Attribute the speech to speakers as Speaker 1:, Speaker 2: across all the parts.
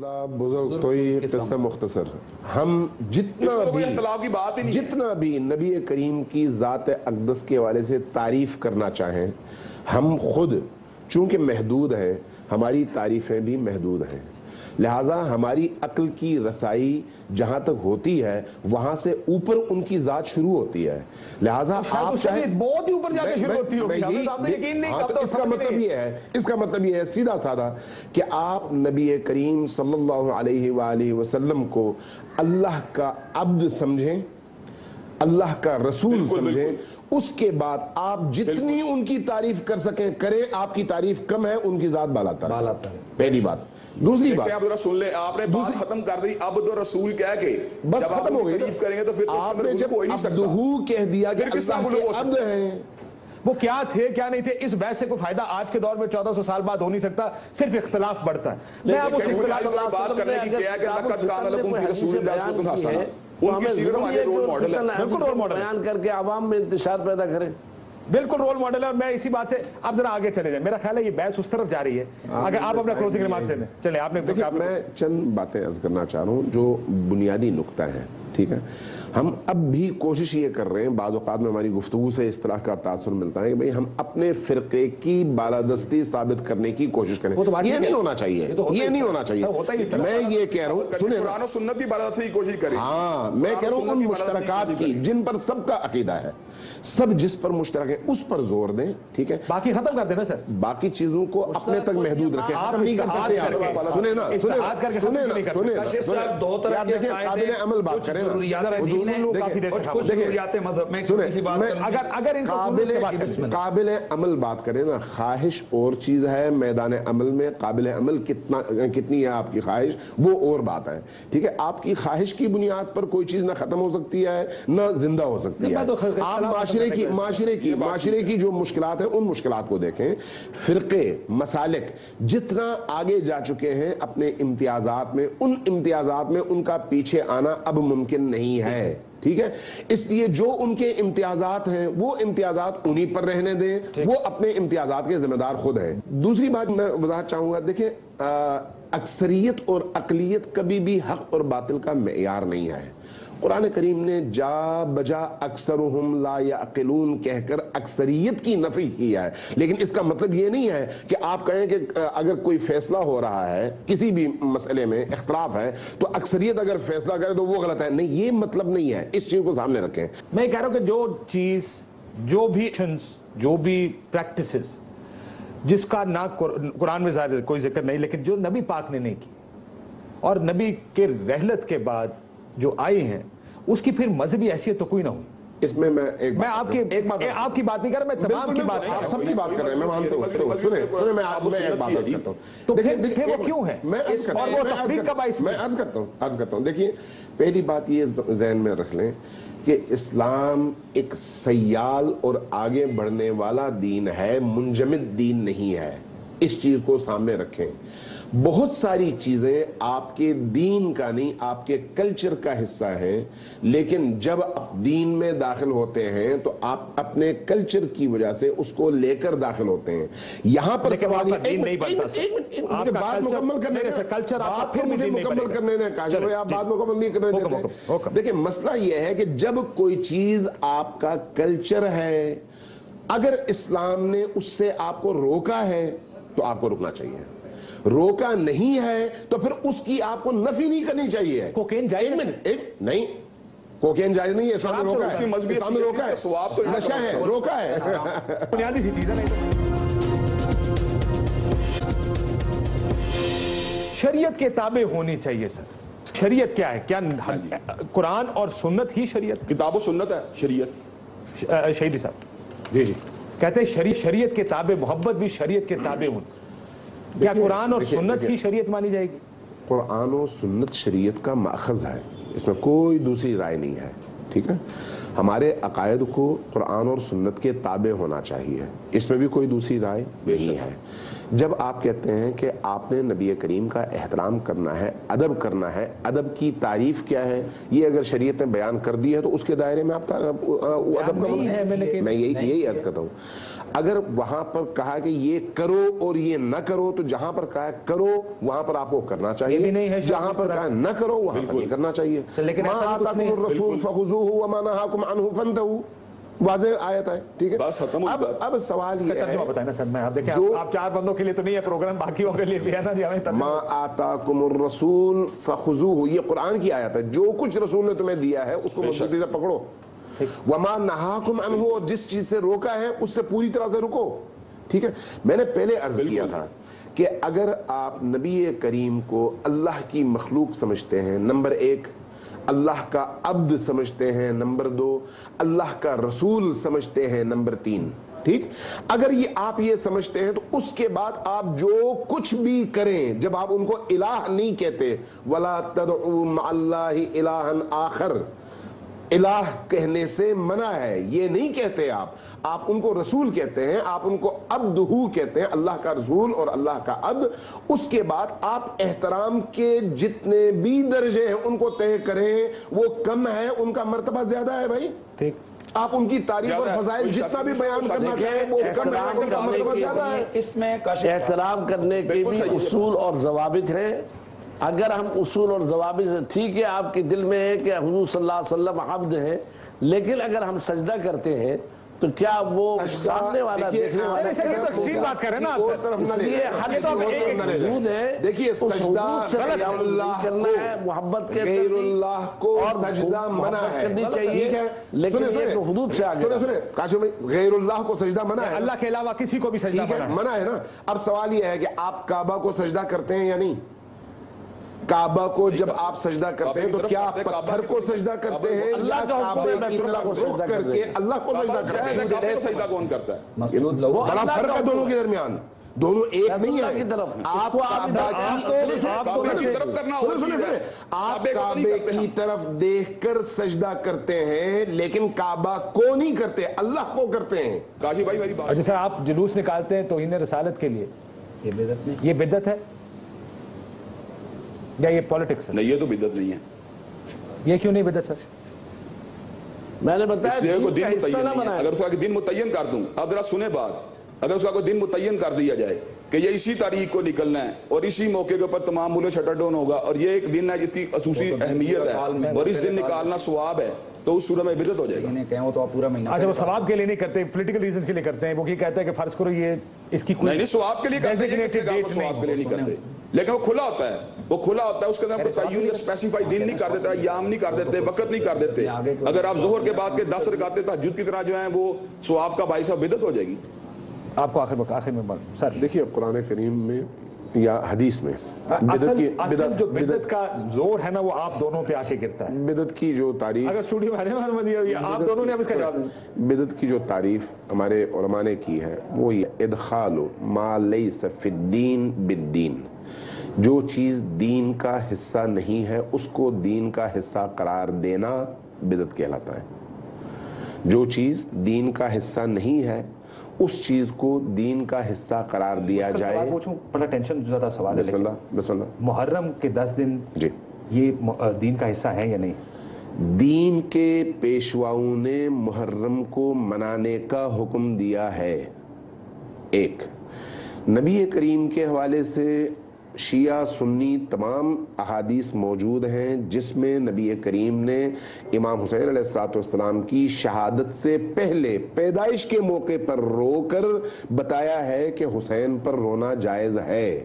Speaker 1: خدا بزرگ تو یہ قصہ مختصر، ہم جتنا بھی نبی کریم کی ذات اقدس کے حوالے سے تعریف کرنا چاہیں، ہم خود چونکہ محدود ہیں، ہماری تعریفیں بھی محدود ہیں، لہٰذا ہماری عقل کی رسائی جہاں تک ہوتی ہے وہاں سے اوپر ان کی ذات شروع ہوتی ہے، لہٰذا آپ چاہیں
Speaker 2: بہت ہی اوپر جا کے شروع ہوتی ہوگی،
Speaker 1: تو اس کا مطلب یہ ہے سیدھا سادہ کہ آپ نبی کریم صلی اللہ علیہ وآلہ وسلم کو اللہ کا عبد سمجھیں، اللہ کا رسول سمجھیں، اس کے بعد آپ جتنی ان کی تعریف کر سکیں کریں، آپ کی تعریف کم ہے، ان کی ذات بالا ہے، پہلی بات۔ دوسری بات
Speaker 3: آپ ذرا سن لیں، آپ نے بات ختم کر دی عبد و رسول کہہ کے،
Speaker 1: بس
Speaker 3: جب آپ
Speaker 1: ختم ہو گئی،
Speaker 3: تعریف کریں گے تو پھر
Speaker 1: آپ نے جب عبدہو کہہ دیا کہ اللہ کے عبد ہیں،
Speaker 2: وہ کیا تھے کیا نہیں تھے، اس بحث سے کوئی فائدہ آج کے دور میں 1400 سال بعد ہو نہیں سکتا، صرف اختلاف بڑھتا ہے۔ میں آپ اس اختلاف
Speaker 3: بات کرنے کی کیا ہے کہ لقد کان لکم فی رسول اللہ اسوۃ حسنہ، ان کی سیرت ہمارے رول ماڈل ہے،
Speaker 2: بالکل رول ماڈل
Speaker 4: بیان کر کے عوام میں انتشار پیدا کریں،
Speaker 2: بالکل رول ماڈل ہے۔ اور میں اسی بات سے اب ذرا آگے چلے جائیں، میرا خیال ہے یہ بحث اس طرف جا رہی ہے، اگر آپ اپنا کلوزنگ ریمارکس دیں چلیں۔ آپ نے
Speaker 1: میں چند باتیں عرض کرنا چاہ رہا ہوں جو بنیادی نقطہ ہے، ٹھیک ہے؟ ہم اب بھی کوشش یہ کر رہے ہیں، بعض اوقات میں ہماری گفتگو سے اس طرح کا تاثر ملتا ہے کہ بھئی ہم اپنے فرقے کی بالادستی ثابت کرنے کی کوشش کریں، یہ نہیں ہونا چاہیے، یہ نہیں ہونا چاہیے۔ میں یہ کہہ رہا ہوں، سنیں،
Speaker 3: قرآن و سنت کی بالادستی کی کوشش کریں،
Speaker 1: ہاں میں کہہ رہا ہوں ان مشترکات کی جن پر سب کا عقیدہ ہے، سب جس پر مشترک ہے اس پر زور دیں، ٹھیک ہے؟
Speaker 2: باقی ختم کر دینا سر،
Speaker 1: باقی چیزوں کو اپنے تک محدود رکھیں، ختم نہیں کر سکتے آپ۔ سنیں نا،
Speaker 4: دو طرح کے
Speaker 1: قابل عمل بات کریں نا، قابل عمل بات کریں نا، خواہش اور چیز ہے، میدان عمل میں قابل عمل کتنی ہے آپ کی خواہش وہ اور بات ہے، ٹھیک ہے؟ آپ کی خواہش کی بنیاد پر کوئی چیز نہ ختم ہو سکتی ہے نہ زندہ ہو سکتی ہے۔ آپ معاشرے کی جو مشکلات ہیں ان مشکلات کو دیکھیں، فرقے مسالک جتنا آگے جا چکے ہیں اپنے امتیازات میں، ان امتیازات میں ان کا پیچھے آنا اب ممکن نہیں ہے، ٹھیک ہے؟ اس لیے جو ان کے امتیازات ہیں وہ امتیازات انہی پر رہنے دیں، وہ اپنے امتیازات کے ذمہ دار خود ہیں۔ دوسری بات میں وضاحت چاہوں گا، دیکھیں اکثریت اور اقلیت کبھی بھی حق اور باطل کا معیار نہیں ہے۔ قرآن کریم نے جا بجا اکثرہم لا یعقلون کہہ کر اکثریت کی نفی کیا ہے، لیکن اس کا مطلب یہ نہیں ہے کہ آپ کہیں کہ اگر کوئی فیصلہ ہو رہا ہے کسی بھی مسئلے میں اختلاف ہے تو اکثریت اگر فیصلہ کرے تو وہ غلط ہے، نہیں، یہ مطلب نہیں ہے، اس چیز کو سامنے رکھیں۔
Speaker 2: میں کہہ رہا ہوں کہ جو چیز، جو بھی ایکشنز، جو بھی پریکٹسز جس کا نہ قرآن میں ظاہر کوئی ذکر نہیں، لیکن جو نبی پاک نے نہیں کی اور نبی کے رحلت کے بعد جو آئی ہیں اس کی پھر مذہبی حیثیت تو کوئی نہ ہوئی۔
Speaker 1: اس میں
Speaker 2: آپ کی بات نہیں کر رہا، میں تمام کی بات
Speaker 1: آپ سب کی بات کر رہے ہیں، میں مانتا ہوں، سنیں میں ایک بات عرض کرتا ہوں،
Speaker 2: تو پھر وہ کیوں ہے
Speaker 1: میں عرض کرتا ہوں، دیکھیے پہلی بات یہ ذہن میں رکھ لیں کہ اسلام ایک سیال اور آگے بڑھنے والا دین ہے، منجمد دین نہیں ہے، اس چیز کو سامنے رکھیں۔ بہت ساری چیزیں آپ کے دین کا نہیں، آپ کے کلچر کا حصہ ہیں، لیکن جب آپ دین میں داخل ہوتے ہیں تو آپ اپنے کلچر کی وجہ سے اس کو لے کر داخل ہوتے ہیں۔ یہاں پر سوال
Speaker 2: دین نہیں بنتا
Speaker 1: مجھے بات مکمل کرنے دیں، کاشف بھائی آپ بات مکمل نہیں کرنے دیتے۔ دیکھیں مسئلہ یہ ہے کہ جب کوئی چیز آپ کا کلچر ہے، اگر اسلام نے اس سے آپ کو روکا ہے تو آپ کو رکنا چاہیے، روکا نہیں ہے تو پھر اس کی آپ کو نفی نہیں کرنی چاہیے۔
Speaker 2: کوکین جائز
Speaker 1: نہیں، کوکین جائز نہیں ہے، اسلام نے روکا ہے، اسلام نے روکا ہے، نشہ ہے، روکا ہے،
Speaker 2: بنیادی سی چیز ہے۔ شریعت کے تابع ہونی چاہیے سر، شریعت کیا ہے؟ کیا قرآن اور سنت ہی شریعت؟
Speaker 3: کتاب و سنت ہے شریعت۔
Speaker 2: شہیدی صاحب
Speaker 1: جی
Speaker 2: کہتے ہیں شریعت کے تابع محبت بھی شریعت کے تابع ہونی، کیا قرآن اور سنت ہی شریعت مانی جائے گی؟
Speaker 1: قرآن و سنت شریعت کا ماخذ ہے، اس میں کوئی دوسری رائے نہیں ہے، ٹھیک ہے؟ ہمارے عقائد کو قرآن اور سنت کے تابع ہونا چاہیے، اس میں بھی کوئی دوسری رائے نہیں ہے۔ جب آپ کہتے ہیں کہ آپ نے نبی کریم کا احترام کرنا ہے، ادب کرنا ہے، ادب کی تعریف کیا ہے، یہ اگر شریعت نے بیان کر دی ہے تو اس کے دائرے میں آپ کا ادب کا میں یہی عرض کرتا ہوں. اگر وہاں پر کہا کہ یہ کرو اور یہ نہ کرو تو جہاں پر کہا کرو وہاں پر آپ کو کرنا چاہیے، جہاں پر کہا نہ کرو وہاں پر نہیں کرنا چاہیے. ما آتاکم الرسول فخذوہ وما نہاکم عنہ فانتہوا، واضح آیت ہے. ٹھیک ہے. اب سوال یہ ہے،
Speaker 2: بتائیں نا سر، میں آپ دیکھیں آپ 4 بندوں کے لیے تو نہیں ہے پروگرام، باقیوں کے لیے بھی ہے نا.
Speaker 1: ما آتاکم الرسول فخذوہ، یہ قرآن کی آیت ہے. جو کچھ رسول نے تمہیں دیا ہے اس کو مضبوطی سے پکڑو. وما نہاکم عنہ، اور جس چیز سے روکا ہے اس سے پوری طرح سے رکو. ٹھیک ہے. میں نے پہلے عرض کیا تھا کہ اگر آپ نبی کریم کو اللہ کی مخلوق سمجھتے ہیں، نمبر 1 اللہ کا عبد سمجھتے ہیں، نمبر 2 اللہ کا رسول سمجھتے ہیں، نمبر 3. ٹھیک. اگر آپ یہ سمجھتے ہیں تو اس کے بعد آپ جو کچھ بھی کریں، جب آپ ان کو الہ نہیں کہتے، وَلَا تَدْعُوا مَعَ اللَّهِ إِلَٰهًا آخر، الہ کہنے سے منع ہے، یہ نہیں کہتے. آپ ان کو رسول کہتے ہیں، آپ ان کو عبدہ کہتے ہیں، اللہ کا رسول اور اللہ کا عبد. اس کے بعد آپ احترام کے جتنے بھی درجے ہیں ان کو طے کریں، وہ کم ہے، ان کا مرتبہ زیادہ ہے بھائی. ٹھیک. آپ ان کی تعریف اور فضائل جتنا بھی بیان کرنا چاہیں وہ کم ہے، ان کا مرتبہ زیادہ ہے.
Speaker 4: اس میں احترام کرنے کے بھی اصول اور ضوابط ہیں. اگر ہم اصول اور ضوابط، ٹھیک ہے آپ کے دل میں ہے کہ حضور صلی اللہ علیہ وسلم عبد ہیں، لیکن اگر ہم سجدہ کرتے ہیں تو کیا وہ سامنے والا دیکھنے والا
Speaker 2: بات کر رہے ہیں نا
Speaker 1: دیکھیے سجدہ غیر اللہ
Speaker 4: محبت کے
Speaker 1: غیر اللہ کو سجدہ منع ہے
Speaker 4: کرنی چاہیے، لیکن یہ تو حدود سے آگے.
Speaker 1: سنیں کاشف بھائی، غیر اللہ کو سجدہ منع ہے،
Speaker 2: اللہ کے علاوہ کسی کو بھی سجدہ
Speaker 1: منع ہے نا. اب سوال یہ ہے کہ آپ کعبہ کو سجدہ کرتے ہیں یا نہیں؟ کعبہ کو جب آپ سجدہ کرتے ہیں تو کیا آپ پتھر کو سجدہ کرتے ہیں یا کعبہ کی طرف رخ کر کے اللہ کو سجدہ کرتے ہیں؟
Speaker 3: سجدہ کون کرتا ہے؟
Speaker 1: بڑا فرق ہے دونوں کے درمیان، دونوں ایک نہیں ہے. آپ کعبے کی طرف دیکھ کر سجدہ کرتے ہیں لیکن کعبہ کو نہیں کرتے، اللہ کو کرتے ہیں.
Speaker 3: کاشف بھائی میری بات،
Speaker 2: جیسے آپ جلوس نکالتے ہیں توہین رسالت کے لیے، یہ بدعت ہے یا یہ پولیٹکس ہے؟
Speaker 3: نہیں، یہ تو بدعت نہیں ہے.
Speaker 2: یہ کیوں نہیں بدعت سر؟
Speaker 4: میں نے بتایا
Speaker 3: اس لیے کوئی دن متعین نہیں ہے. اگر اس کا دن متعین کر دوں، اب ذرا سنیں بات، اگر اس کا کوئی دن متعین کر دیا جائے کہ یہ اسی تاریخ کو نکلنا ہے اور اسی موقع کے اوپر تمام ملک شٹر ڈاؤن ہوگا اور یہ ایک دن ہے جس کی خصوصی اہمیت ہے اور اس دن نکالنا ثواب ہے، تو اس صورت میں بدعت ہو جائے گا.
Speaker 2: اچھا، وہ ثواب کے لیے نہیں کرتے، پولیٹیکل ریزنز کے لیے کرتے ہیں. وہ یہ کہتا ہے کہ فرض کرو یہ اس کی
Speaker 3: نہیں ثواب کے لیے کرتے ہیں، ثواب کے لیے نہیں کرتے، لیکن وہ کھلا ہوتا ہے، وہ کھلا ہوتا ہے. اس کے اندر تعین یا اسپیسیفائی دن نہیں کر دیتا، ایام نہیں کر دیتے، وقت نہیں کر دیتے. اگر آپ ظہر کے بعد کے 10 رکعتیں تہجد کی طرح جو ہیں وہ ثواب کا باعث بدعت ہو جائے گی.
Speaker 2: آپ کو آخر میں سر
Speaker 1: دیکھیے قرآن کریم میں یا حدیث میں
Speaker 2: اصل جو بدعت کا زور ہے نا وہ آپ دونوں پہ آ کے گرتا ہے.
Speaker 1: بدعت کی جو تعریف،
Speaker 2: اگر اسٹوڈیو والے آپ دونوں نے اب اس کا جواب دیا.
Speaker 1: بدعت کی جو تعریف ہمارے علماء نے کی ہے وہ یہ ادخال ما لیس فی الدین بالدین، جو چیز دین کا حصہ نہیں ہے اس کو دین کا حصہ قرار دینا بدعت کہلاتا ہے. جو چیز دین کا حصہ نہیں ہے اس چیز کو دین کا حصہ قرار دیا جائے.
Speaker 2: سوال پوچھوں، بڑا ٹینشن زیادہ سوال ہے.
Speaker 1: بسم اللہ.
Speaker 2: محرم کے 10 دن
Speaker 1: جی
Speaker 2: یہ دین کا حصہ ہے یا نہیں؟
Speaker 1: دین کے پیشواؤں نے محرم کو منانے کا حکم دیا ہے. ایک نبی کریم کے حوالے سے شیعہ سنی تمام احادیث موجود ہیں جس میں نبی کریم نے امام حسین علیہ السلام کی شہادت سے پہلے پیدائش کے موقع پر رو کر بتایا ہے کہ حسین پر رونا جائز ہے.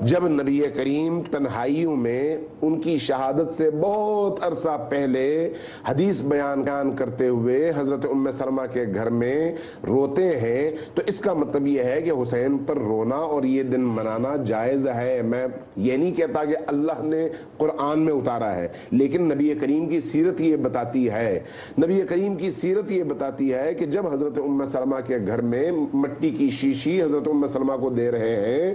Speaker 1: جب نبی کریم تنہائیوں میں ان کی شہادت سے بہت عرصہ پہلے حدیث بیان کرتے ہوئے حضرت ام سلمہ کے گھر میں روتے ہیں تو اس کا مطلب یہ ہے کہ حسین پر رونا اور یہ دن منانا جائز ہے. میں یہ نہیں کہتا کہ اللہ نے قرآن میں اتارا ہے، لیکن نبی کریم کی سیرت یہ بتاتی ہے، نبی کریم کی سیرت یہ بتاتی ہے کہ جب حضرت ام سلمہ کے گھر میں مٹی کی شیشی حضرت ام سلمہ کو دے رہے ہیں